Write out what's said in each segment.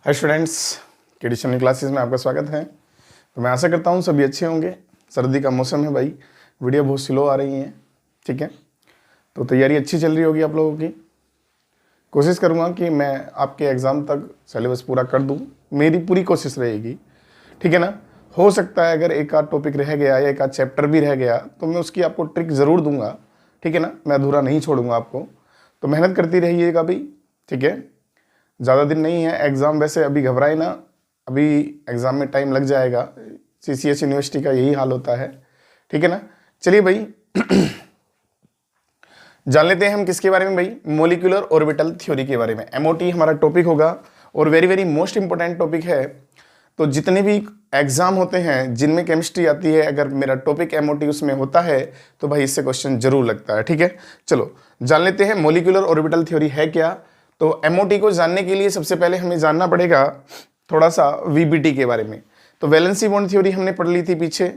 Hi students, केडिशनल classes में आपका स्वागत है। तो मैं आशा करता हूँ सभी अच्छे होंगे। सर्दी का मौसम है भाई, वीडियो बहुत स्लो आ रही हैं, ठीक है। तो तैयारी अच्छी चल रही होगी आप लोगों की। कोशिश करूँगा कि मैं आपके एग्ज़ाम तक सिलेबस पूरा कर दूँ, मेरी पूरी कोशिश रहेगी, ठीक है ना। हो सकता है अगर एक आध टॉपिक रह गया या एक आध चैप्टर भी रह गया तो मैं उसकी आपको ट्रिक ज़रूर दूंगा, ठीक है ना। मैं अधूरा नहीं छोड़ूंगा आपको, तो मेहनत करती रहिएगा भाई, ठीक है। ज़्यादा दिन नहीं है एग्ज़ाम, वैसे अभी घबराए ना, अभी एग्ज़ाम में टाइम लग जाएगा। CCS यूनिवर्सिटी का यही हाल होता है, ठीक है ना। चलिए भाई जान लेते हैं हम किसके बारे में भाई, मोलिकुलर ऑर्बिटल थ्योरी के बारे में। MOT हमारा टॉपिक होगा और very very most important topic है। तो जितने भी एग्ज़ाम होते हैं जिनमें केमिस्ट्री आती है, अगर मेरा टॉपिक MOT उसमें होता है तो भाई इससे क्वेश्चन जरूर लगता है, ठीक है। चलो जान लेते हैं मोलिकुलर ऑर्बिटल थ्योरी है क्या। तो MOT को जानने के लिए सबसे पहले हमें जानना पड़ेगा थोड़ा सा VBT के बारे में। तो वैलेंसी बॉन्ड थ्योरी हमने पढ़ ली थी पीछे,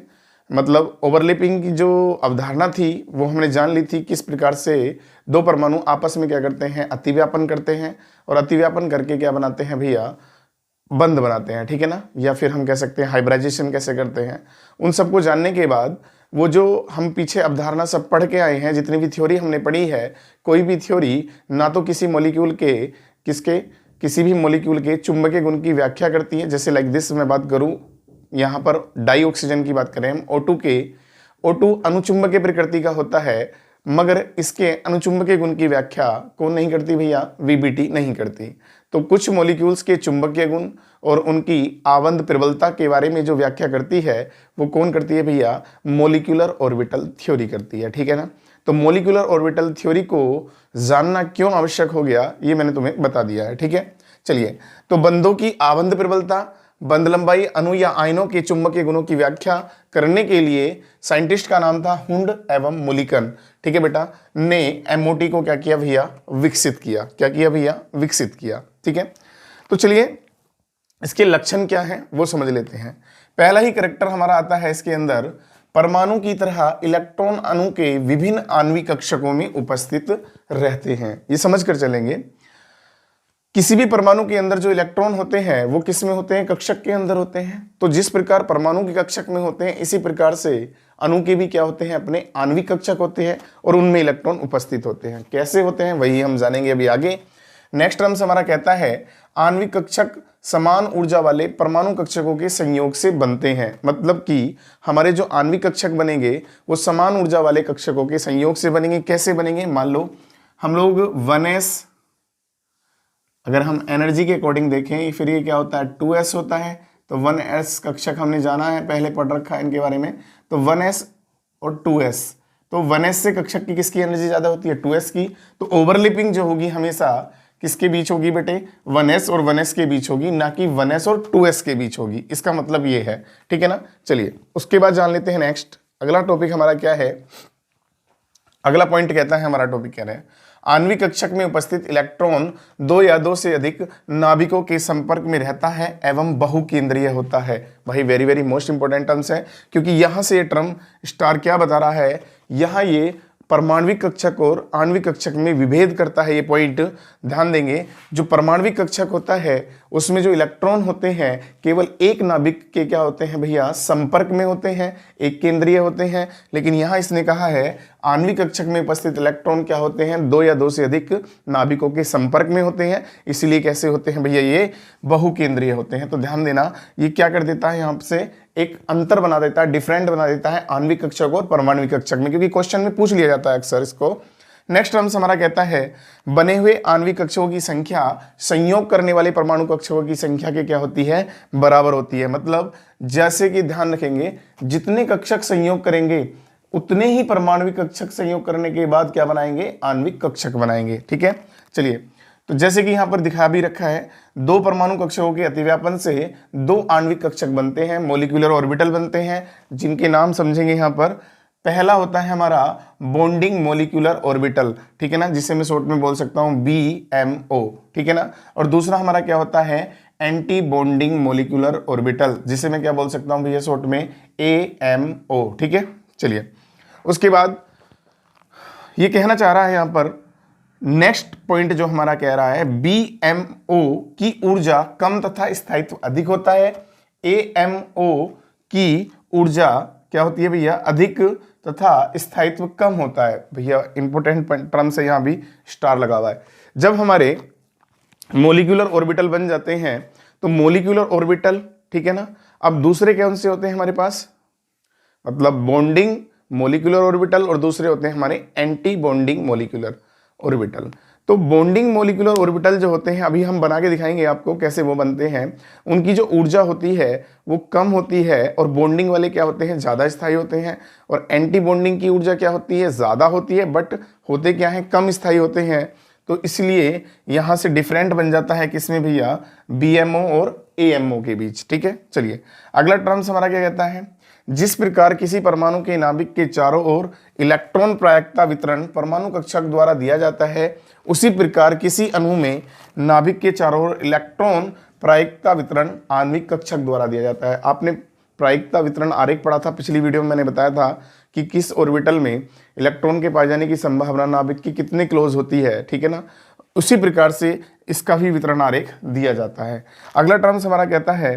मतलब ओवरलैपिंग की जो अवधारणा थी वो हमने जान ली थी, किस प्रकार से दो परमाणु आपस में क्या करते हैं, अतिव्यापन करते हैं, और अतिव्यापन करके क्या बनाते हैं भैया, बंद बनाते हैं, ठीक है ना। या फिर हम कह सकते हैं हाइब्रिडाइजेशन कैसे करते हैं। उन सबको जानने के बाद वो जो हम पीछे अवधारणा सब पढ़ के आए हैं, जितनी भी थ्योरी हमने पढ़ी है, कोई भी थ्योरी ना तो किसी मॉलिक्यूल के किसी भी मॉलिक्यूल के चुंबकीय गुण की व्याख्या करती है। जैसे लाइक दिस मैं बात करूं, यहाँ पर डाई ऑक्सीजन की बात करें हम, O2 अनुचुंबकीय प्रकृति का होता है, मगर इसके अनुचुंबकीय गुण की व्याख्या कौन नहीं करती भैया, VBT नहीं करती। तो कुछ मॉलिक्यूल्स के चुंबकीय गुण और उनकी आबंध प्रबलता के बारे में जो व्याख्या करती है वो कौन करती है भैया, मोलिकुलर ऑर्बिटल थ्योरी करती है, ठीक है ना। तो मोलिकुलर ऑर्बिटल थ्योरी को जानना क्यों आवश्यक हो गया ये मैंने तुम्हें बता दिया है, ठीक है। चलिए, तो बंधों की आबंध प्रबलता, बंध लंबाई, अणु या आयनों के चुंबकीय गुणों की व्याख्या करने के लिए साइंटिस्ट का नाम था हुंड एवं मुलिकन, ठीक है बेटा, ने MOT को क्या किया भैया, विकसित किया। क्या किया भैया, विकसित किया, ठीक है। तो चलिए इसके लक्षण क्या हैं वो समझ लेते हैं। पहला ही कैरेक्टर हमारा आता है इसके अंदर, परमाणु की तरह इलेक्ट्रॉन अणु के विभिन्न आणविक कक्षकों में उपस्थित रहते हैं। ये समझ कर चलेंगे, किसी भी परमाणु के अंदर जो इलेक्ट्रॉन होते हैं वो किस में होते हैं, कक्षक के अंदर होते हैं। तो जिस प्रकार परमाणु के कक्षक में होते हैं, इसी प्रकार से अणु के भी क्या होते हैं, अपने आणविक कक्षक होते हैं और उनमें इलेक्ट्रॉन उपस्थित होते हैं। कैसे होते हैं वही हम जानेंगे अभी आगे। नेक्स्ट टर्म्स हमारा कहता है आणविक कक्षक समान ऊर्जा वाले परमाणु कक्षकों के संयोग से बनते हैं। मतलब कि हमारे जो आणविक कक्षक बनेंगे वो समान ऊर्जा वाले कक्षकों के संयोग से बनेंगे। कैसे बनेंगे, मान लो हम लोग 1s, अगर हम एनर्जी के अकॉर्डिंग देखें फिर ये क्या होता है, 2s होता है। तो 1s कक्षक हमने जाना है, पहले पढ़ रखा है इनके बारे में। तो 1s और 2s, तो 1s से कक्षक की किसकी एनर्जी ज़्यादा होती है, 2s की। तो ओवरलैपिंग जो होगी हमेशा किसके बीच होगी बेटे, 1s और 1s के बीच होगी, ना कि 1s और 2s के बीच होगी। इसका मतलब ये है, ठीक है ना। चलिए उसके बाद जान लेते हैं नेक्स्ट, अगला टॉपिक हमारा क्या है। अगला पॉइंट कहता है, हमारा टॉपिक कह रहे हैं आणविक कक्षक में उपस्थित इलेक्ट्रॉन दो या दो से अधिक नाभिकों के संपर्क में रहता है एवं बहुकेंद्रीय होता है। भाई very very most important terms है, क्योंकि यहां से ये टर्म स्टार क्या बता रहा है, यहां ये परमाणविक कक्षक और आणविक कक्षक में विभेद करता है। ये पॉइंट ध्यान देंगे, जो परमाणविक कक्षक होता है उसमें जो इलेक्ट्रॉन होते हैं केवल एक नाभिक के क्या होते हैं भैया, संपर्क में होते हैं, एक केंद्रीय होते हैं। लेकिन यहाँ इसने कहा है आणविक कक्षक में उपस्थित इलेक्ट्रॉन क्या होते हैं, दो या दो से अधिक नाभिकों के संपर्क में होते हैं। इसलिए कैसे होते हैं भैया, ये बहुकेंद्रीय होते हैं। तो ध्यान देना, ये क्या कर देता है, यहाँ से एक अंतर बना देता है, डिफरेंट बना देता है आणविक कक्षक और परमाणविक कक्षक में, क्योंकि क्वेश्चन में पूछ लिया जाता है अक्सर इसको। नेक्स्ट टर्म्स हमारा कहता है बने हुए आणविक कक्षकों की संख्या संयोग करने वाले परमाणु कक्षकों की संख्या के क्या होती है, बराबर होती है। मतलब जैसे कि ध्यान रखेंगे, जितने कक्षक संयोग करेंगे उतने ही परमाणविक कक्षक संयोग करने के बाद क्या बनाएंगे, आणविक कक्षक बनाएंगे, ठीक है। चलिए, तो जैसे कि यहां पर दिखा भी रखा है, दो परमाणु कक्षकों के अतिव्यापन से दो आणविक कक्षक बनते हैं, मोलिकुलर ऑर्बिटल बनते हैं, जिनके नाम समझेंगे यहां पर। पहला होता है हमारा बॉन्डिंग मोलिकुलर ऑर्बिटल, ठीक है ना, जिसे मैं शॉर्ट में बोल सकता हूं BMO, ठीक है ना। और दूसरा हमारा क्या होता है, एंटी बॉन्डिंग मोलिकुलर ऑर्बिटल, जिसे मैं क्या बोल सकता हूं भैया शॉर्ट में AMO, ठीक है। चलिए उसके बाद ये कहना चाह रहा है यहां पर नेक्स्ट पॉइंट जो हमारा कह रहा है, BMO की ऊर्जा कम तथा स्थायित्व अधिक होता है, AMO की ऊर्जा क्या होती है भैया, अधिक तथा स्थायित्व कम होता है। भैया इंपॉर्टेंट टर्म से यहां भी स्टार लगा हुआ है। जब हमारे मोलिकुलर ऑर्बिटल बन जाते हैं तो मोलिकुलर ऑर्बिटल, ठीक है ना, अब दूसरे कौन से होते हैं हमारे पास, मतलब बॉन्डिंग मोलिकुलर ऑर्बिटल, और दूसरे होते हैं हमारे एंटी बॉन्डिंग मोलिकुलर ऑर्बिटल। तो बॉन्डिंग मोलिकुलर ऑर्बिटल जो होते हैं, अभी हम बना के दिखाएंगे आपको कैसे वो बनते हैं। उनकी जो ऊर्जा होती है वो कम होती है, और बॉन्डिंग वाले क्या होते हैं, ज़्यादा स्थायी होते हैं। और एंटी बॉन्डिंग की ऊर्जा क्या होती है, ज़्यादा होती है, बट होते क्या हैं, कम स्थायी होते हैं। तो इसलिए यहाँ से डिफरेंट बन जाता है किसमें भैया, BMO और AMO के बीच। ठीक है, चलिए अगला टर्म्स हमारा क्या कहता है, जिस प्रकार किसी परमाणु के नाभिक के चारों ओर इलेक्ट्रॉन प्रायिकता वितरण परमाणु कक्षक द्वारा दिया जाता है, उसी प्रकार किसी अणु में नाभिक के चारों ओर इलेक्ट्रॉन प्रायिकता वितरण आणविक कक्षक द्वारा दिया जाता है। आपने प्रायिकता वितरण आरेख पढ़ा था पिछली वीडियो में, मैंने बताया था कि किस ऑर्बिटल में इलेक्ट्रॉन के पाए जाने की संभावना नाभिक की कितने क्लोज होती है, ठीक है ना। उसी प्रकार से इसका भी वितरण आरेख दिया जाता है। अगला टर्म्स हमारा कहता है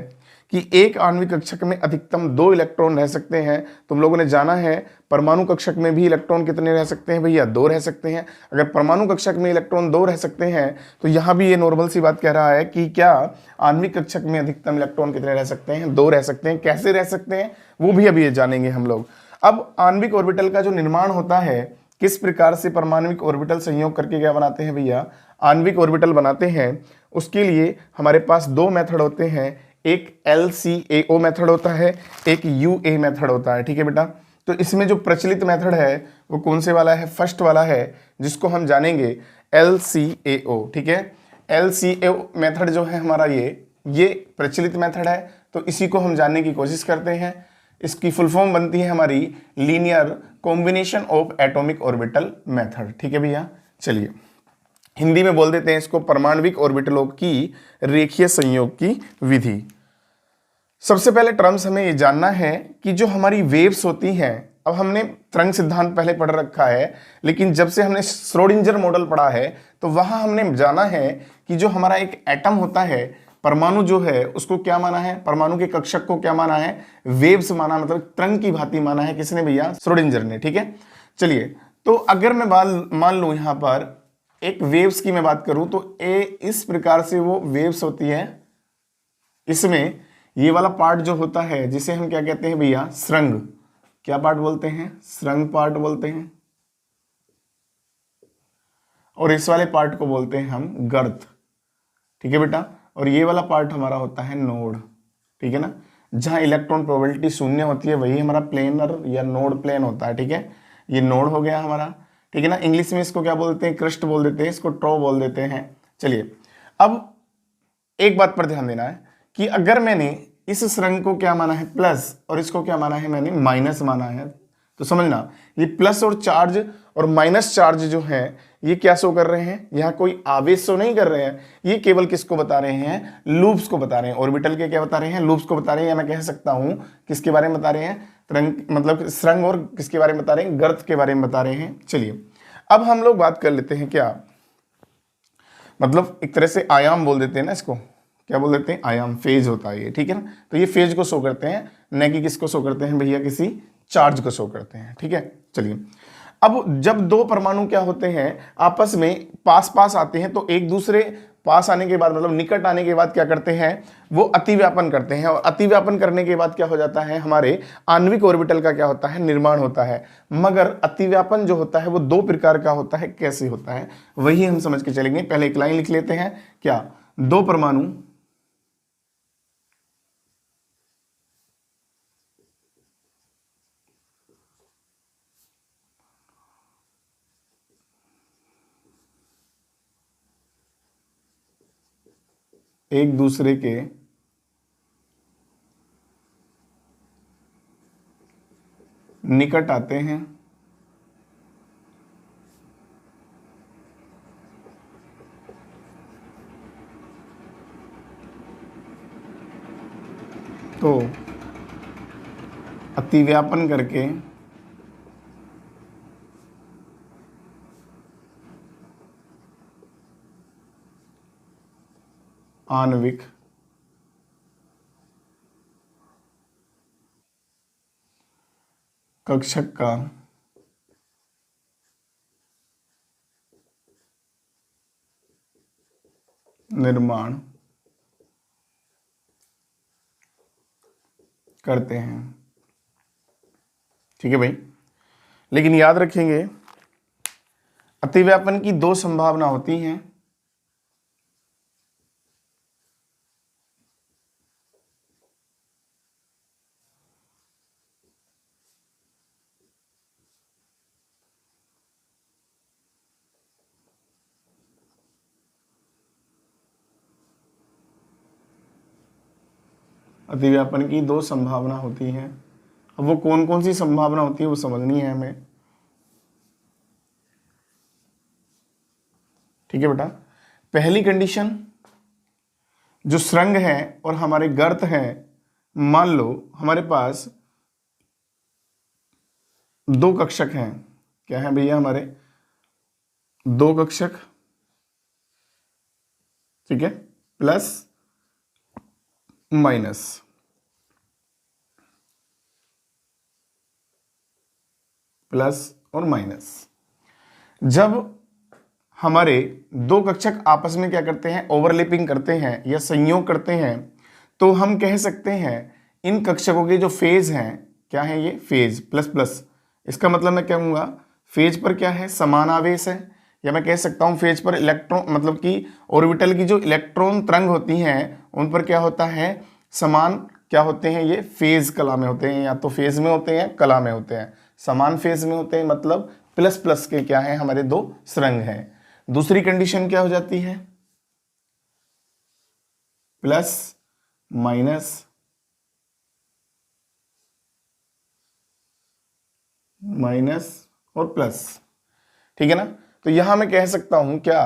कि एक आणविक कक्षक में अधिकतम 2 इलेक्ट्रॉन रह सकते हैं। तुम लोगों ने जाना है परमाणु कक्षक में भी इलेक्ट्रॉन कितने रह सकते हैं भैया, 2 रह सकते हैं। अगर परमाणु कक्षक में इलेक्ट्रॉन 2 रह सकते हैं तो यहाँ भी ये नॉर्मल सी बात कह रहा है कि क्या आणविक कक्षक में अधिकतम इलेक्ट्रॉन कितने रह सकते हैं, 2 रह सकते हैं। कैसे रह सकते हैं वो भी अभी ये जानेंगे हम लोग। अब आणविक ऑर्बिटल का जो निर्माण होता है, किस प्रकार से परमाणविक ऑर्बिटल संयोग करके क्या बनाते हैं भैया, आणविक ऑर्बिटल बनाते हैं, उसके लिए हमारे पास 2 मेथड होते हैं। एक LCAO मेथड होता है, एक UA मेथड होता है। ठीक है बेटा, तो इसमें जो प्रचलित मेथड है वो कौन से वाला है, फर्स्ट वाला है, जिसको हम जानेंगे LCAO। ठीक है, LCAO मेथड जो है हमारा ये प्रचलित मेथड है, तो इसी को हम जानने की कोशिश करते हैं। इसकी फुल फॉर्म बनती है हमारी linear combination of atomic orbital method. ठीक है भैया, चलिए हिंदी में बोल देते हैं इसको परमाणविक ऑर्बिटलों की रेखीय संयोग की विधि। सबसे पहले टर्म्स हमें ये जानना है कि जो हमारी वेव्स होती हैं, अब हमने तरंग सिद्धांत पहले पढ़ रखा है, लेकिन जब से हमने श्रोडिंगर मॉडल पढ़ा है तो वहां हमने जाना है कि जो हमारा एक एटम होता है, परमाणु जो है उसको क्या माना है, परमाणु के कक्षक को क्या माना है, वेव्स माना, मतलब तरंग की भांति माना है। किसने भैया, श्रोडिंगर ने। ठीक है, चलिए तो अगर मैं मान लूं यहां पर एक वेव्स की मैं बात करूं तो इस प्रकार से वो वेव्स होती है। इसमें ये वाला पार्ट जो होता है जिसे हम क्या कहते हैं भैया, श्रृंग। क्या पार्ट बोलते हैं, श्रृंग पार्ट बोलते हैं। और इस वाले पार्ट को बोलते हैं हम गर्त। ठीक है बेटा, और ये वाला पार्ट हमारा होता है नोड। ठीक है ना, जहां इलेक्ट्रॉन प्रोबेबिलिटी 0 होती है वही हमारा प्लेनर या नोड प्लेन होता है। ठीक है, ये नोड हो गया हमारा। ठीक है ना, इंग्लिश में इसको क्या बोलते हैं, क्रस्ट बोल देते हैं, इसको ट्रो बोल देते हैं। चलिए अब एक बात पर ध्यान देना है कि अगर मैंने इस श्रृंग को क्या माना है प्लस, और इसको क्या माना है मैंने माइनस माना है, तो समझना ये प्लस और चार्ज और माइनस चार्ज जो है ये क्या शो कर रहे हैं, यहाँ कोई आवेश शो नहीं कर रहे हैं, ये केवल किसको बता रहे हैं, लूप्स को बता रहे हैं। ऑर्बिटल के क्या बता रहे हैं, लूप्स को बता रहे हैं, या मैं कह सकता हूं किसके बारे में बता रहे हैं, तरंग, मतलब श्रृंग, और किसके बारे में बता रहे हैं, गर्त के बारे में बता रहे हैं। चलिए अब हम लोग बात कर लेते हैं, क्या मतलब एक तरह से आयाम बोल देते हैं ना इसको, क्या बोल देते हैं, आयाम, फेज होता है ये। ठीक है ना, तो ये फेज को शो करते हैं, न कि किसको शो करते हैं भैया, किसी चार्ज को शो करते हैं। ठीक है, चलिए अब जब 2 परमाणु क्या होते हैं आपस में पास पास आते हैं, तो एक दूसरे पास आने के बाद, मतलब निकट आने के बाद क्या करते हैं, वो अतिव्यापन करते हैं। और अतिव्यापन करने के बाद क्या हो जाता है, हमारे आणविक ऑर्बिटल का क्या होता है, निर्माण होता है। मगर अतिव्यापन जो होता है वो 2 प्रकार का होता है। कैसे होता है वही हम समझ के चलेंगे। पहले एक लाइन लिख लेते हैं, क्या 2 परमाणु एक दूसरे के निकट आते हैं तो अतिव्यापन करके आणविक कक्षक का निर्माण करते हैं। ठीक है भाई, लेकिन याद रखेंगे अतिव्यापन की दो संभावना होती हैं। अतिव्यापन की दो संभावना होती हैं। अब वो कौन कौन सी संभावना होती है वो समझनी है हमें। ठीक है बेटा, पहली कंडीशन, जो सुरंग है और हमारे गर्त हैं, मान लो हमारे पास दो कक्षक हैं। क्या है भैया? हमारे दो कक्षक, ठीक है, प्लस माइनस। प्लस और माइनस। जब हमारे दो कक्षक आपस में क्या करते हैं? ओवरलैपिंग करते हैं या संयोग करते हैं, तो हम कह सकते हैं इन कक्षकों के जो फेज हैं, क्या है ये? Phase plus plus. इसका मतलब मैं कहूँगा फेज पर क्या है? समान आवेश है। या मैं कह सकता हूँ फेज पर इलेक्ट्रॉन, मतलब कि ऑर्बिटल की जो इलेक्ट्रॉन तरंग होती हैं उन पर क्या होता है? समान क्या होते हैं? ये फेज कला में होते हैं, या तो फेज में होते हैं कला में होते हैं। समान फेज में होते हैं मतलब प्लस प्लस के क्या है? हमारे दो सुरंग हैं। दूसरी कंडीशन क्या हो जाती है? प्लस माइनस माइनस और प्लस। ठीक है ना? तो यहां मैं कह सकता हूं क्या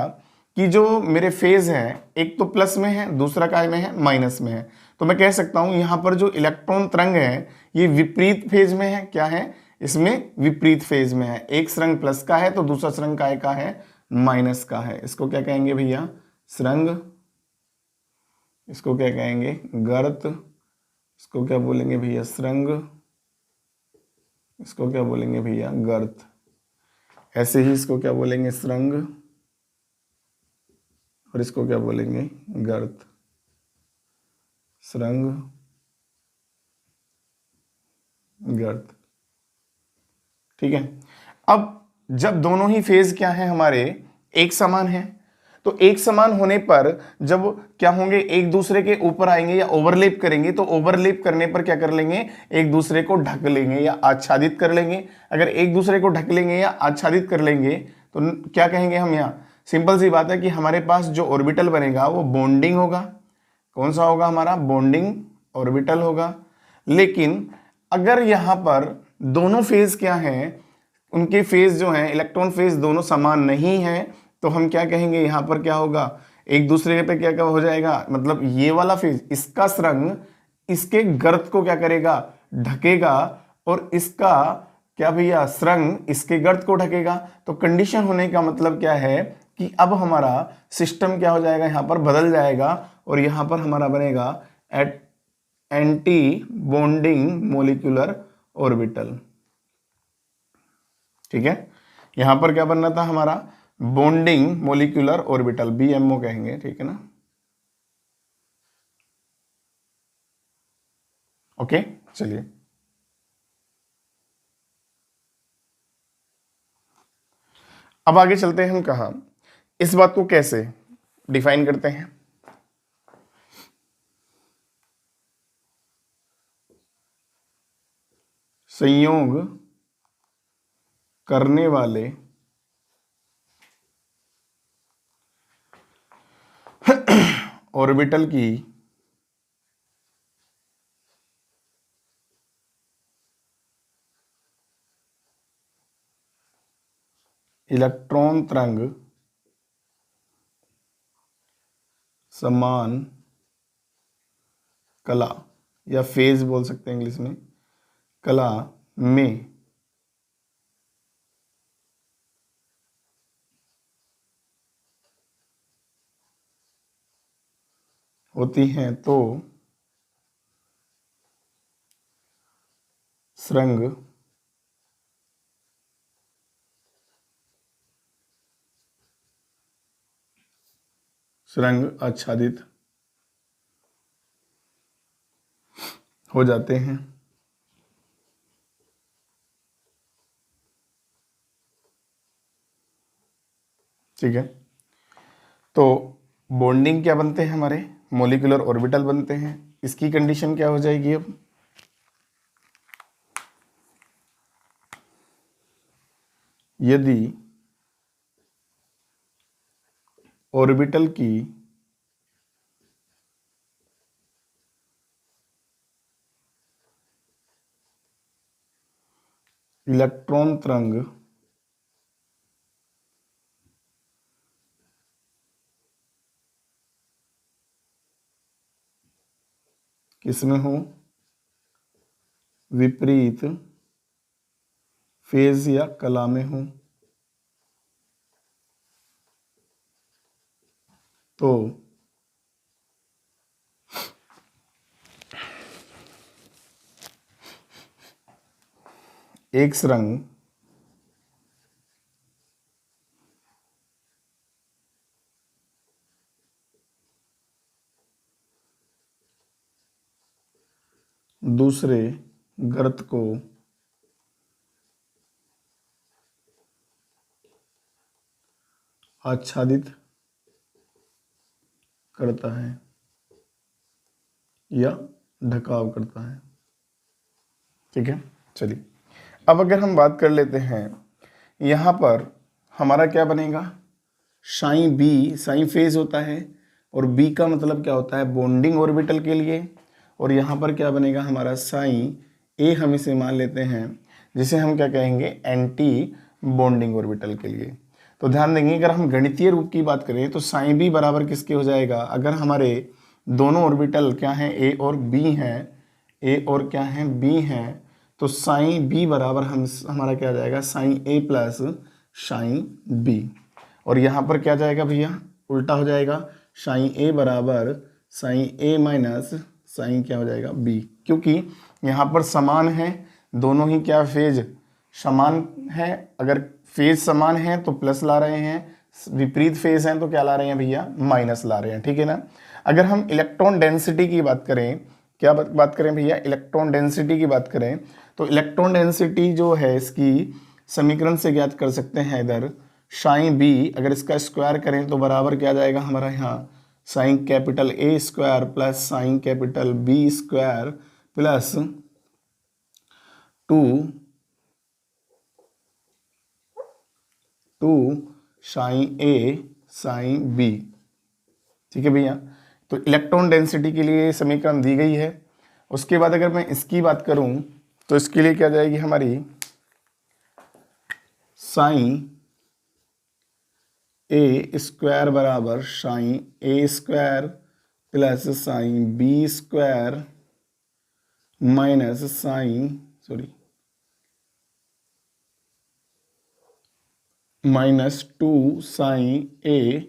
कि जो मेरे फेज हैं, एक तो प्लस में है, दूसरा काय में है? माइनस में है। तो मैं कह सकता हूं यहां पर जो इलेक्ट्रॉन तरंग है ये विपरीत फेज में है। क्या है? इसमें विपरीत फेज में है। एक सुरंग प्लस का है तो दूसरा सुरंग काय का है? माइनस का है। इसको क्या कहेंगे भैया? सुरंग। इसको क्या कहेंगे? गर्त। इसको क्या बोलेंगे भैया? सुरंग। इसको क्या बोलेंगे भैया? गर्त। ऐसे ही इसको क्या बोलेंगे? सुरंग। और इसको क्या बोलेंगे? गर्त। सुरंग, गर्त। ठीक है। अब जब दोनों ही फेज क्या है हमारे? एक समान है, तो एक समान होने पर जब क्या होंगे? एक दूसरे के ऊपर आएंगे या ओवरलैप करेंगे, तो ओवरलैप करने पर क्या कर लेंगे? एक दूसरे को ढक लेंगे या आच्छादित कर लेंगे। अगर एक दूसरे को ढक लेंगे या आच्छादित कर लेंगे तो क्या कहेंगे हम? यहाँ सिंपल सी बात है कि हमारे पास जो ऑर्बिटल बनेगा वो बॉन्डिंग होगा। कौन सा होगा हमारा? बॉन्डिंग ऑर्बिटल होगा। लेकिन अगर यहां पर दोनों फेज क्या हैं? उनके फेज जो हैं, इलेक्ट्रॉन फेज दोनों समान नहीं है, तो हम क्या कहेंगे? यहां पर क्या होगा? एक दूसरे पे क्या क्या हो जाएगा? मतलब ये वाला फेज, इसका सुरंग इसके गर्त को क्या करेगा? ढकेगा, और इसका क्या भैया? सुरंग इसके गर्त को ढकेगा। तो कंडीशन होने का मतलब क्या है कि अब हमारा सिस्टम क्या हो जाएगा? यहां पर बदल जाएगा, और यहां पर हमारा बनेगा at anti bonding molecular orbital. ठीक है, यहां पर क्या बनना था हमारा? बॉन्डिंग मोलिकुलर ऑर्बिटल, बीएमओ कहेंगे। ठीक है ना? ओके, चलिए अब आगे चलते हैं। हम कहा इस बात को कैसे डिफाइन करते हैं? संयोग करने वाले ऑर्बिटल की इलेक्ट्रॉन तरंग समान कला, या फेज बोल सकते हैं इंग्लिश में, कला में होती हैं तो सुरंग आच्छादित हो जाते हैं। ठीक है, तो बॉन्डिंग क्या बनते हैं हमारे, मोलिकुलर ऑर्बिटल बनते हैं। इसकी कंडीशन क्या हो जाएगी अब, यदि ऑर्बिटल की इलेक्ट्रॉन तरंग किसमें हो, विपरीत फेज या कला में हो, तो एक सुरंग दूसरे गर्त को आच्छादित करता है या ढकाव करता है। ठीक है, चलिए अब अगर हम बात कर लेते हैं, यहाँ पर हमारा क्या बनेगा, साइन बी, साइन फेज होता है और बी का मतलब क्या होता है, बॉन्डिंग ऑर्बिटल के लिए। और यहाँ पर क्या बनेगा हमारा साइन ए, हम इसे मान लेते हैं, जिसे हम क्या कहेंगे, एंटी बॉन्डिंग ऑर्बिटल के लिए। तो ध्यान देंगे, अगर हम गणितीय रूप की बात करें तो साइन बी बराबर किसके हो जाएगा, अगर हमारे दोनों ऑर्बिटल क्या हैं, ए और बी हैं, ए और क्या हैं, बी हैं, तो साइन बी बराबर हमारा क्या आ जाएगा, साइन ए प्लस साइन बी। और यहाँ पर क्या जाएगा भैया, उल्टा हो जाएगा, साइन ए बराबर साइन ए माइनस साइन क्या हो जाएगा बी, क्योंकि यहाँ पर समान है, दोनों ही क्या फेज समान है। अगर फेज समान है तो प्लस ला रहे हैं, विपरीत फेज हैं तो क्या ला रहे हैं भैया, माइनस ला रहे हैं। ठीक है ना। अगर हम इलेक्ट्रॉन डेंसिटी की बात करें, क्या बात करें भैया, इलेक्ट्रॉन डेंसिटी की बात करें, तो इलेक्ट्रॉन डेंसिटी जो है इसकी समीकरण से ज्ञात कर सकते हैं। इधर साइन बी अगर इसका स्क्वायर करें तो बराबर क्या जाएगा हमारा, यहाँ sine capital A square plus sine capital B square plus 2 sine A sine B. ठीक है भैया, तो इलेक्ट्रॉन डेंसिटी के लिए समीकरण दी गई है। उसके बाद अगर मैं इसकी बात करूं तो इसके लिए क्या जाएगी हमारी, साइन ए स्क्वायर बराबर sine A square plus sine B square minus -2 sine A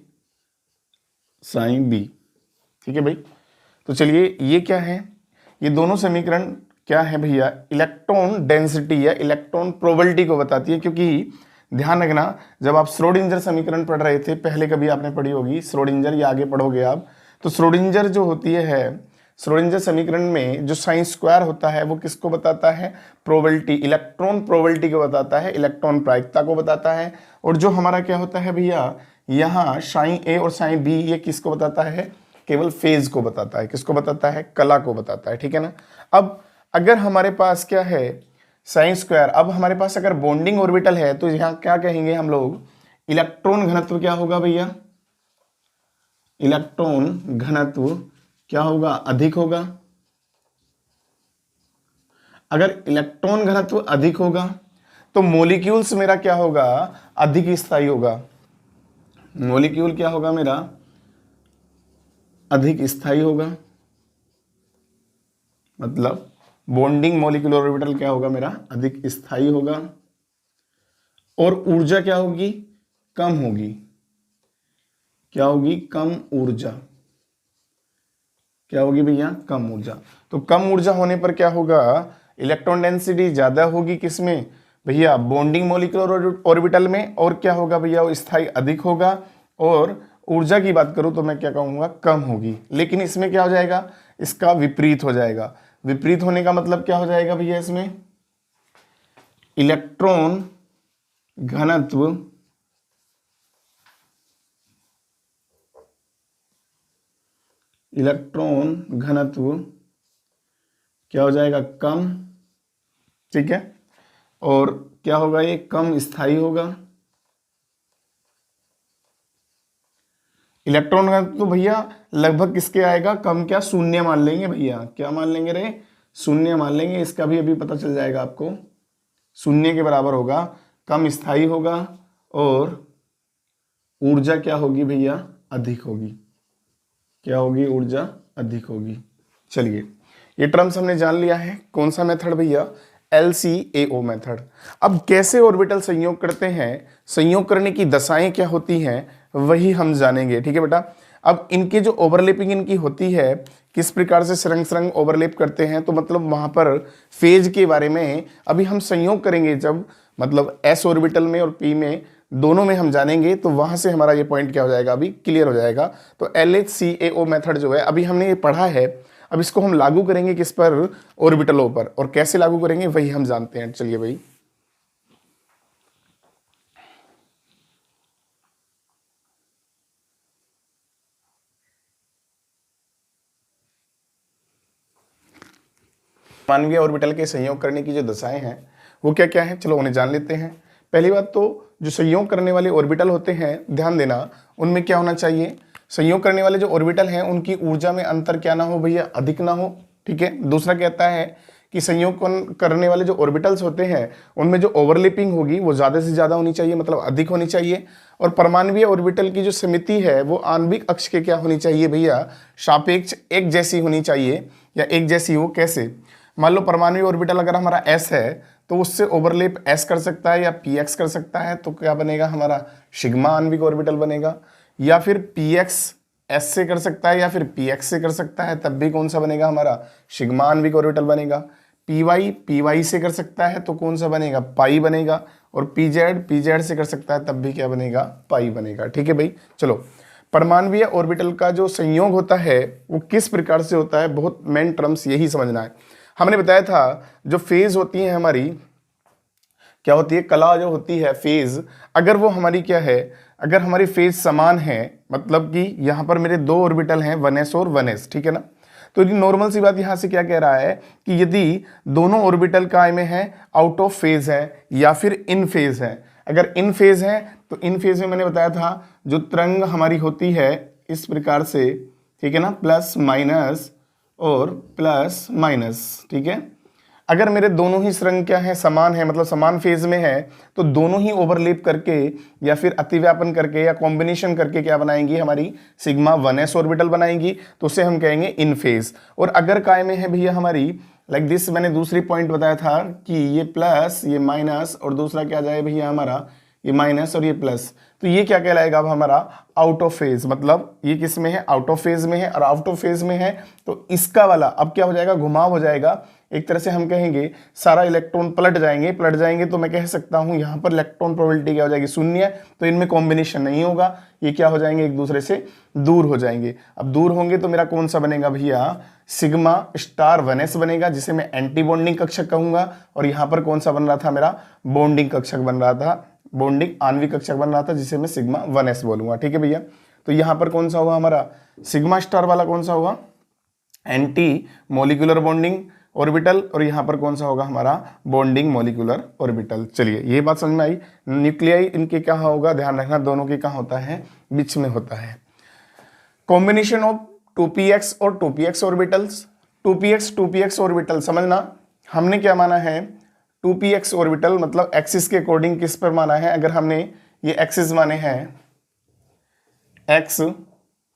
sine B. ठीक है भाई, तो चलिए ये क्या है, ये दोनों समीकरण क्या है भैया, इलेक्ट्रॉन डेंसिटी या इलेक्ट्रॉन प्रोबेबिलिटी को बताती है। क्योंकि ध्यान रखना, जब आप श्रोडिंगर समीकरण पढ़ रहे थे, पहले कभी आपने पढ़ी होगी श्रोडिंगर या आगे पढ़ोगे आप, तो श्रोडिंगर जो होती है, श्रोडिंगर समीकरण में जो साइन स्क्वायर होता है वो किसको बताता है, प्रोबेबिलिटी, इलेक्ट्रॉन प्रोबेबिलिटी को बताता है, इलेक्ट्रॉन प्रायिकता को बताता है। और जो हमारा क्या होता है भैया, यहाँ साइन ए और साइन बी, ये किसको बताता है, केवल फेज को बताता है, किसको बताता है, कला को बताता है। ठीक है ना। अब अगर हमारे पास क्या है, साइन स्क्वायर, अब हमारे पास अगर बॉन्डिंग ऑर्बिटल है तो यहाँ क्या कहेंगे हम लोग, इलेक्ट्रॉन घनत्व क्या होगा भैया, इलेक्ट्रॉन घनत्व क्या होगा, अधिक होगा। अगर इलेक्ट्रॉन घनत्व अधिक होगा तो मॉलिक्यूल्स मेरा क्या होगा, अधिक स्थायी होगा। मॉलिक्यूल क्या होगा मेरा, अधिक स्थायी होगा। मतलब बॉन्डिंग मॉलिक्यूलर ऑर्बिटल क्या होगा मेरा, अधिक स्थायी होगा। और ऊर्जा क्या होगी, कम होगी। क्या होगी, कम ऊर्जा। क्या होगी भैया, कम ऊर्जा। तो कम ऊर्जा होने पर क्या होगा, इलेक्ट्रॉन डेंसिटी ज्यादा होगी किसमें भैया, बॉन्डिंग मॉलिक्यूलर ऑर्बिटल में, और क्या होगा भैया, वो स्थायी अधिक होगा, और ऊर्जा की बात करूं तो मैं क्या कहूंगा, कम होगी। लेकिन इसमें क्या हो जाएगा, इसका विपरीत हो जाएगा। विपरीत होने का मतलब क्या हो जाएगा भैया, इसमें इलेक्ट्रॉन घनत्व क्या हो जाएगा, कम, ठीक है। और क्या होगा, ये कम स्थायी होगा। इलेक्ट्रॉन घनत्व तो भैया लगभग किसके आएगा, कम, क्या शून्य मान लेंगे भैया, क्या मान लेंगे रे, शून्य मान लेंगे। इसका भी अभी पता चल जाएगा आपको, शून्य के बराबर होगा, कम स्थायी होगा, और ऊर्जा क्या होगी भैया, अधिक होगी। क्या होगी, ऊर्जा अधिक होगी। चलिए, ये टर्म्स हमने जान लिया है। कौन सा मेथड भैया, LCAO मेथड। अब कैसे ऑर्बिटल संयोग करते हैं, संयोग करने की दशाएं क्या होती हैं, वही हम जानेंगे, ठीक है बेटा। अब इनके जो ओवरलैपिंग इनकी होती है, किस प्रकार से सरंग सरंग ओवरलैप करते हैं, तो मतलब वहां पर फेज के बारे में अभी हम संयोग करेंगे जब, मतलब S ऑर्बिटल में और P में, दोनों में हम जानेंगे, तो वहां से हमारा ये पॉइंट क्या हो जाएगा, अभी क्लियर हो जाएगा। तो LHCAO मेथड जो है अभी हमने ये पढ़ा है, अब इसको हम लागू करेंगे किस पर, ऑर्बिटलों पर, और कैसे लागू करेंगे वही हम जानते हैं। चलिए भाई, मानवीय ऑर्बिटल के संयोग करने की जो दशाएं हैं वो क्या क्या है, चलो उन्हें जान लेते हैं। पहली बात तो जो संयोग करने वाले ऑर्बिटल होते हैं, ध्यान देना, उनमें क्या होना चाहिए, संयोग करने वाले जो ऑर्बिटल हैं उनकी ऊर्जा में अंतर क्या ना हो भैया, अधिक ना हो, ठीक है। दूसरा कहता है कि संयोग करने वाले जो ऑर्बिटल्स होते हैं उनमें जो ओवरलैपिंग होगी वो ज़्यादा से ज़्यादा होनी चाहिए, मतलब अधिक होनी चाहिए। और परमाणुीय ऑर्बिटल की जो समिति है वो आणविक अक्ष के क्या होनी चाहिए भैया, सापेक्ष एक जैसी होनी चाहिए, या एक जैसी हो। कैसे, मान लो परमाणु ऑर्बिटल अगर हमारा S है तो उससे ओवरलैप S कर सकता है या PX कर सकता है, तो क्या बनेगा हमारा सिग्मा आणविक ऑर्बिटल बनेगा। या फिर PX S से कर सकता है या फिर PX से कर सकता है, तब भी कौन सा बनेगा हमारा, सिग्मा आणविक ऑर्बिटल बनेगा। PY से कर सकता है तो कौन सा बनेगा, पाई बनेगा। और PZ से कर सकता है तब भी क्या बनेगा, पाई बनेगा, ठीक है भाई। चलो, परमाणुीय ऑर्बिटल का जो संयोग होता है वो किस प्रकार से होता है, बहुत मेन टर्म्स यही समझना है। हमने बताया था जो फेज होती है हमारी, क्या होती है, कला जो होती है फेज, अगर वो हमारी क्या है, अगर हमारी फेज समान है, मतलब कि यहाँ पर मेरे दो ऑर्बिटल हैं 1s और 1s, ठीक है ना। तो ये नॉर्मल सी बात यहाँ से क्या कह रहा है कि यदि दोनों ऑर्बिटल काय में है, आउट ऑफ फेज है या फिर इन फेज है। अगर इन फेज है तो इन फेज में मैंने बताया था जो तरंग हमारी होती है इस प्रकार से, ठीक है ना, प्लस माइनस और प्लस माइनस, ठीक है। अगर मेरे दोनों ही तरंग क्या है, समान है, मतलब समान फेज में है, तो दोनों ही ओवरलैप करके या फिर अतिव्यापन करके या कॉम्बिनेशन करके क्या बनाएंगी, हमारी सिग्मा 1s ऑर्बिटल बनाएंगी, तो उसे हम कहेंगे इन फेज। और अगर काय में है भैया हमारी लाइक दिस, मैंने दूसरी पॉइंट बताया था कि ये प्लस ये माइनस और दूसरा क्या जाए भैया हमारा ये माइनस और ये प्लस, तो ये क्या कहलाएगा अब हमारा आउट ऑफ फेज, मतलब ये किस में है, आउट ऑफ फेज में है। और आउट ऑफ फेज में है तो इसका वाला अब क्या हो जाएगा, घुमाव हो जाएगा। एक तरह से हम कहेंगे सारा इलेक्ट्रॉन पलट जाएंगे, तो मैं कह सकता हूं यहां पर इलेक्ट्रॉन प्रोबेबिलिटी क्या हो जाएगी, शून्य। तो इनमें कॉम्बिनेशन नहीं होगा, ये क्या हो जाएंगे, एक दूसरे से दूर हो जाएंगे। अब दूर होंगे तो मेरा कौन सा बनेगा भैया, सिग्मा स्टार 1s बनेगा, जिसे मैं एंटी बॉन्डिंग कक्षक कहूंगा। और यहां पर कौन सा बन रहा था, मेरा बॉन्डिंग कक्षक बन रहा था, बॉन्डिंग आणविक कक्षक बन रहा था, जिसे मैं सिग्मा 1s बोलूंगा, ठीक है भैया। तो यहां पर कौन सा होगा हमारा सिग्मा स्टार वाला, कौन सा होगा, एंटी मोलिकुलर बॉन्डिंग ऑर्बिटल। और यहां पर कौन सा होगा हमारा बॉन्डिंग मोलिकुलर ऑर्बिटल। चलिए, ये बात समझ में आई। न्यूक्लियाई इनके क्या होगा, ध्यान रखना, दोनों के कहां होता है, बीच में होता है। कॉम्बिनेशन ऑफ 2px और 2px ऑर्बिटल्स, 2px ऑर्बिटल समझना, हमने क्या माना है, 2px ऑर्बिटल मतलब एक्सिस के अकॉर्डिंग किस पर माना है, अगर हमने ये एक्सिस माने हैं x,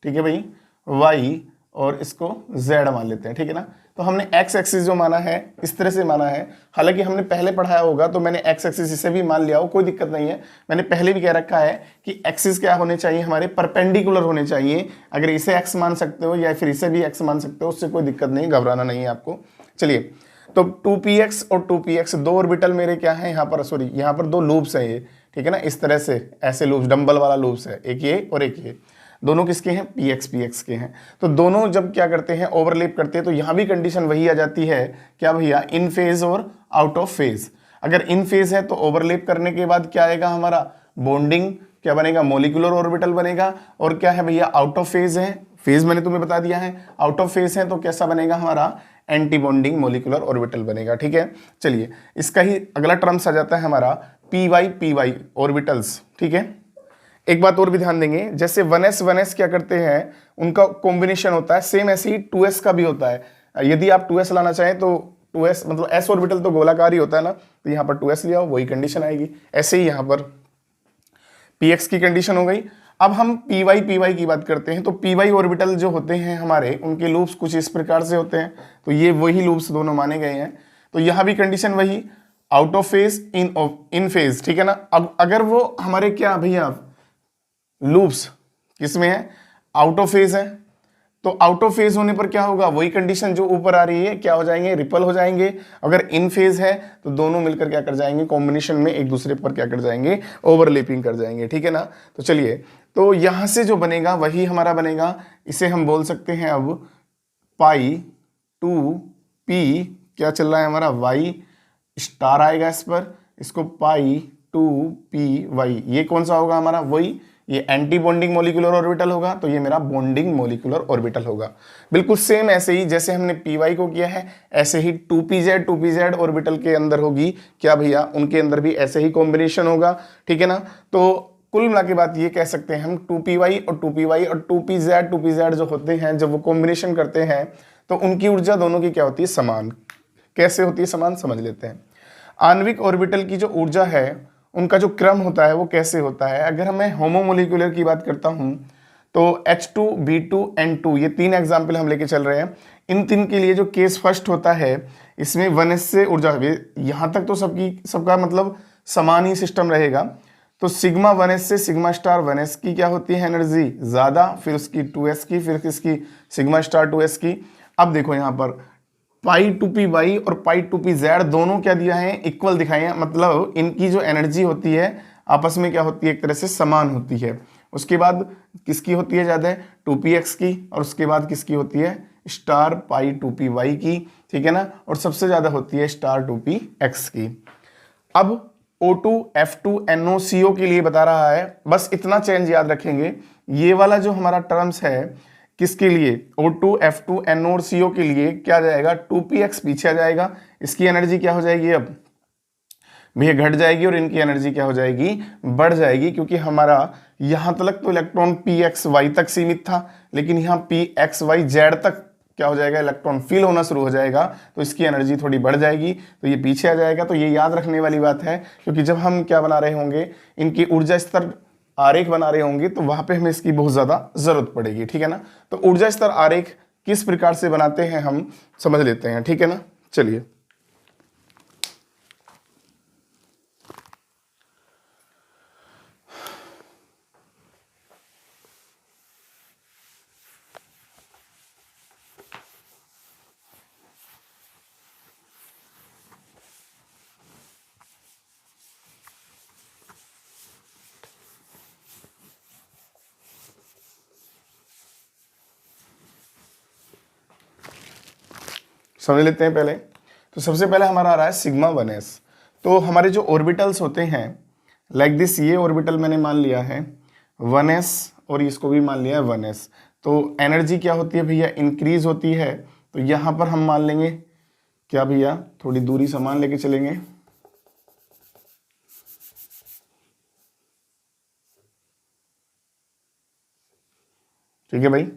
ठीक है भाई, y और इसको z मान लेते हैं, ठीक है ना। तो तो हमने एक्स एक्सिस जो माना है इस तरह से माना है। हालांकि हमने पहले पढ़ाया होगा तो मैंने एक्स एक्सिस इसे भी मान लिया हो, कोई दिक्कत नहीं है। मैंने पहले भी कह रखा है कि एक्सिस क्या होने चाहिए, हमारे परपेंडिकुलर होने चाहिए। अगर इसे एक्स मान सकते हो या फिर इसे भी एक्स मान सकते हो, उससे कोई दिक्कत नहीं, घबराना नहीं है आपको। चलिए, तो 2px और 2px दो ऑर्बिटल मेरे क्या है यहाँ पर, सॉरी यहाँ पर दो लूप्स हैं ये, ठीक है ना, इस तरह से ऐसे लूप्स, डंबल वाला लूप्स है, एक ये और एक ये, दोनों किसके हैं, px के हैं। तो दोनों जब क्या करते हैं, ओवरलैप करते हैं, तो यहाँ भी कंडीशन वही आ जाती है, क्या भैया, इन फेज और आउट ऑफ फेज। अगर इन फेज है तो ओवरलैप करने के बाद क्या आएगा हमारा, बॉन्डिंग क्या बनेगा, मोलिकुलर ऑर्बिटल बनेगा। और क्या है भैया, आउट ऑफ फेज है, फेज मैंने तुम्हें बता दिया है, आउट ऑफ फेज है तो कैसा बनेगा हमारा, एंटी बॉन्डिंग मोलिकुलर ऑर्बिटल बनेगा, ठीक है। चलिए, इसका ही अगला टर्म्स आ जाता है हमारा py ऑर्बिटल्स, ठीक है। एक बात और भी ध्यान देंगे, जैसे 1s क्या करते हैं, उनका कॉम्बिनेशन होता है, सेम ऐसे ही 2s का भी होता है। यदि आप 2s लाना चाहें तो 2s मतलब s ऑर्बिटल तो गोलाकार ही होता है ना, तो यहाँ पर 2s लिया हो, वही कंडीशन आएगी। ऐसे ही यहाँ पर px की कंडीशन हो गई। अब हम py की बात करते हैं, तो py ऑर्बिटल जो होते हैं हमारे, उनके लूप्स कुछ इस प्रकार से होते हैं। तो ये वही लूप्स दोनों माने गए हैं। तो यहाँ भी कंडीशन वही, out of phase, in phase, ठीक है ना। अब अगर वो हमारे क्या भैया लूप्स किसमें है, आउट ऑफ फेज है, तो आउट ऑफ फेज होने पर क्या होगा, वही कंडीशन जो ऊपर आ रही है, क्या हो जाएंगे, रिपल हो जाएंगे। अगर इन फेज है तो दोनों मिलकर क्या कर जाएंगे, कॉम्बिनेशन में एक दूसरे पर क्या कर जाएंगे, ओवरलैपिंग कर जाएंगे, ठीक है ना। तो चलिए, तो यहां से जो बनेगा वही हमारा बनेगा, इसे हम बोल सकते हैं अब पाई 2p, क्या चल रहा है हमारा, y स्टार आएगा इस पर, इसको पाई 2py, ये कौन सा होगा हमारा, वही ये एंटी बॉन्डिंग मोलिकुलर ऑर्बिटल होगा, तो ये मेरा बॉन्डिंग मोलिकुलर ऑर्बिटल होगा। बिल्कुल सेम ऐसे ही जैसे हमने py को किया है, ऐसे ही 2pz ऑर्बिटल के अंदर होगी क्या भैया, उनके अंदर भी ऐसे ही कॉम्बिनेशन होगा, ठीक है ना। तो कुल मिला के बात ये कह सकते हैं हम 2py और 2py और 2pz जो होते हैं, जब वो कॉम्बिनेशन करते हैं तो उनकी ऊर्जा दोनों की क्या होती है, समान। कैसे होती है समान, समझ लेते हैं। आणविक ऑर्बिटल की जो ऊर्जा है, उनका जो क्रम होता है वो कैसे होता है। अगर मैं होमोमोलिकुलर की बात करता हूं तो H2 B2 N2, ये तीन एग्जाम्पल हम लेके चल रहे हैं। इन तीन के लिए जो केस फर्स्ट होता है, इसमें 1s से ऊर्जा, यहां तक तो सबका मतलब समान ही सिस्टम रहेगा। तो सिग्मा 1s से सिग्मा स्टार 1s की क्या होती है एनर्जी ज्यादा, फिर उसकी 2s की, फिर किसकी, सिग्मा स्टार 2s की। अब देखो यहाँ पर पाई 2py और पाई 2pz दोनों क्या दिया है, इक्वल दिखाए हैं, मतलब इनकी जो एनर्जी होती है आपस में क्या होती है, एक तरह से समान होती है। उसके बाद किसकी होती है ज्यादा, 2px की, और उसके बाद किसकी होती है, स्टार पाई 2py की, ठीक है ना। और सबसे ज्यादा होती है स्टार 2px की। अब O2 F2 NOCO के लिए बता रहा है, बस इतना चेंज याद रखेंगे, ये वाला जो हमारा टर्म्स है किसके लिए, O2 F2 NO और CO के लिए क्या जाएगा, 2px पीछे आ जाएगा, इसकी एनर्जी क्या हो जाएगी, अब भैया घट जाएगी, और इनकी एनर्जी क्या हो जाएगी, बढ़ जाएगी, क्योंकि हमारा यहां तक तो इलेक्ट्रॉन pxy तक सीमित था, लेकिन यहाँ pxyz तक क्या हो जाएगा, इलेक्ट्रॉन फील होना शुरू हो जाएगा, तो इसकी एनर्जी थोड़ी बढ़ जाएगी, तो ये पीछे आ जाएगा। तो ये याद रखने वाली बात है, क्योंकि जब हम क्या बना रहे होंगे, इनकी ऊर्जा स्तर आरेख बना रहे होंगे, तो वहां पे हमें इसकी बहुत ज्यादा जरूरत पड़ेगी, ठीक है ना। तो ऊर्जा स्तर आरेख किस प्रकार से बनाते हैं हम समझ लेते हैं, ठीक है ना। चलिए, समझ लेते हैं पहले। तो सबसे पहले हमारा आ रहा है सिग्मा 1s। तो हमारे जो ऑर्बिटल्स होते हैं लाइक दिस, ये ऑर्बिटल मैंने मान लिया है 1s और इसको भी मान लिया है 1s। तो एनर्जी क्या होती है भैया, इंक्रीज होती है। तो यहां पर हम मान लेंगे क्या भैया, थोड़ी दूरी समान लेके चलेंगे, ठीक है भाई।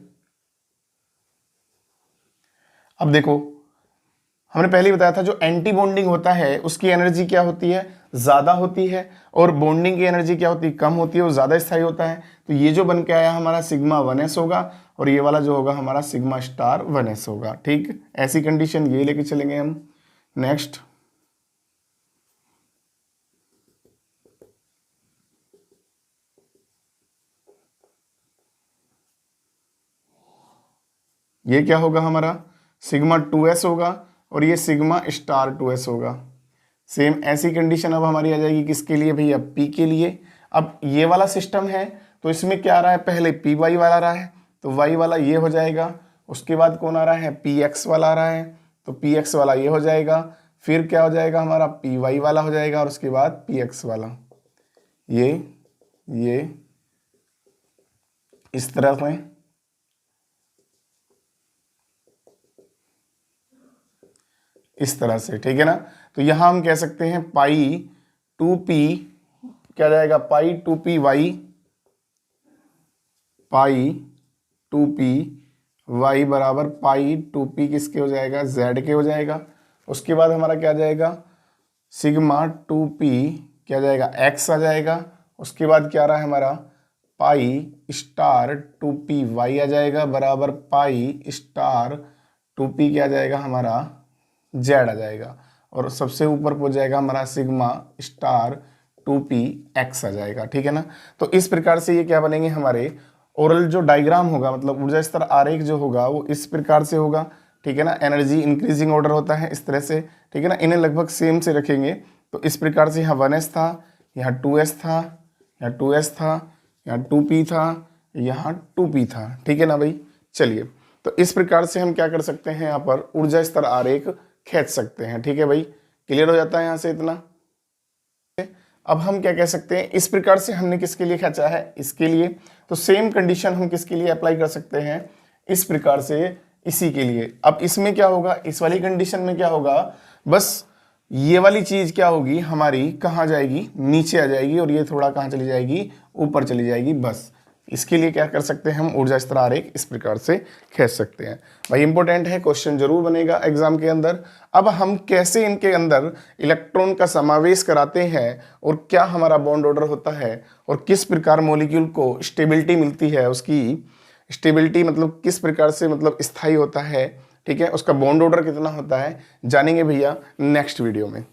अब देखो, हमने पहले ही बताया था जो एंटी बॉन्डिंग होता है उसकी एनर्जी क्या होती है, ज़्यादा होती है और बॉन्डिंग की एनर्जी क्या होती है, कम होती है, वो ज़्यादा स्थायी होता है। तो ये जो बन के आया हमारा सिग्मा 1s होगा और ये वाला जो होगा हमारा सिग्मा स्टार 1s होगा। ठीक, ऐसी कंडीशन ये लेके चलेंगे हम। नेक्स्ट, ये क्या होगा हमारा सिग्मा 2s होगा और ये सिग्मा स्टार 2s होगा। सेम ऐसी कंडीशन अब हमारी आ जाएगी किसके लिए भैया, P के लिए। अब ये वाला सिस्टम है तो इसमें क्या आ रहा है, पहले पी वाई वाला आ रहा है तो वाई वाला ये हो जाएगा, उसके बाद कौन आ रहा है, पी एक्स वाला आ रहा है तो पी एक्स वाला ये हो जाएगा, फिर क्या हो जाएगा हमारा पी वाई वाला हो जाएगा और उसके बाद पी एक्स वाला। ये इस तरह से, इस तरह से, ठीक है ना। तो यहां हम कह सकते हैं पाई 2p क्या जाएगा, पाई 2p वाई, पाई 2p वाई बराबर पाई 2p किसके हो जाएगा, z के हो जाएगा। उसके बाद हमारा क्या जाएगा, सिग्मा 2p क्या जाएगा, x आ जाएगा। उसके बाद क्या रहा है हमारा पाई स्टार 2p वाई आ जाएगा बराबर पाई स्टार 2p क्या जाएगा हमारा z आ जाएगा और सबसे ऊपर पहुंच जाएगा हमारा सिग्मा स्टार 2p x आ जाएगा। ठीक है ना। तो इस प्रकार से ये क्या बनेंगे हमारे ओरल जो डायग्राम होगा, मतलब ऊर्जा स्तर आरेख जो होगा वो इस प्रकार से होगा। ठीक है ना। एनर्जी इंक्रीजिंग ऑर्डर होता है इस तरह से। ठीक है ना। इन्हें लगभग सेम से रखेंगे तो इस प्रकार से यहाँ 1s था, यहाँ 2s था, यहाँ 2s था, यहाँ 2p था, यहाँ 2p था। ठीक है ना भाई। चलिए, तो इस प्रकार से हम क्या कर सकते हैं, यहाँ पर ऊर्जा स्तर आरेख खींच सकते हैं। ठीक है भाई, क्लियर हो जाता है यहाँ से इतना। अब हम क्या कह सकते हैं, इस प्रकार से हमने किसके लिए खींचा है, इसके लिए। तो सेम कंडीशन हम किसके लिए अप्लाई कर सकते हैं, इस प्रकार से इसी के लिए। अब इसमें क्या होगा, इस वाली कंडीशन में क्या होगा, बस ये वाली चीज क्या होगी हमारी, कहाँ जाएगी, नीचे आ जाएगी और ये थोड़ा कहाँ चली जाएगी, ऊपर चली जाएगी। बस इसके लिए क्या कर सकते हैं हम, ऊर्जा स्तर आरेख इस प्रकार से खींच सकते हैं। भाई इंपॉर्टेंट है, क्वेश्चन जरूर बनेगा एग्जाम के अंदर। अब हम कैसे इनके अंदर इलेक्ट्रॉन का समावेश कराते हैं और क्या हमारा बॉन्ड ऑर्डर होता है और किस प्रकार मॉलिक्यूल को स्टेबिलिटी मिलती है, उसकी स्टेबिलिटी मतलब किस प्रकार से मतलब स्थायी होता है, ठीक है, उसका बॉन्ड ऑर्डर कितना होता है, जानेंगे भैया नेक्स्ट वीडियो में।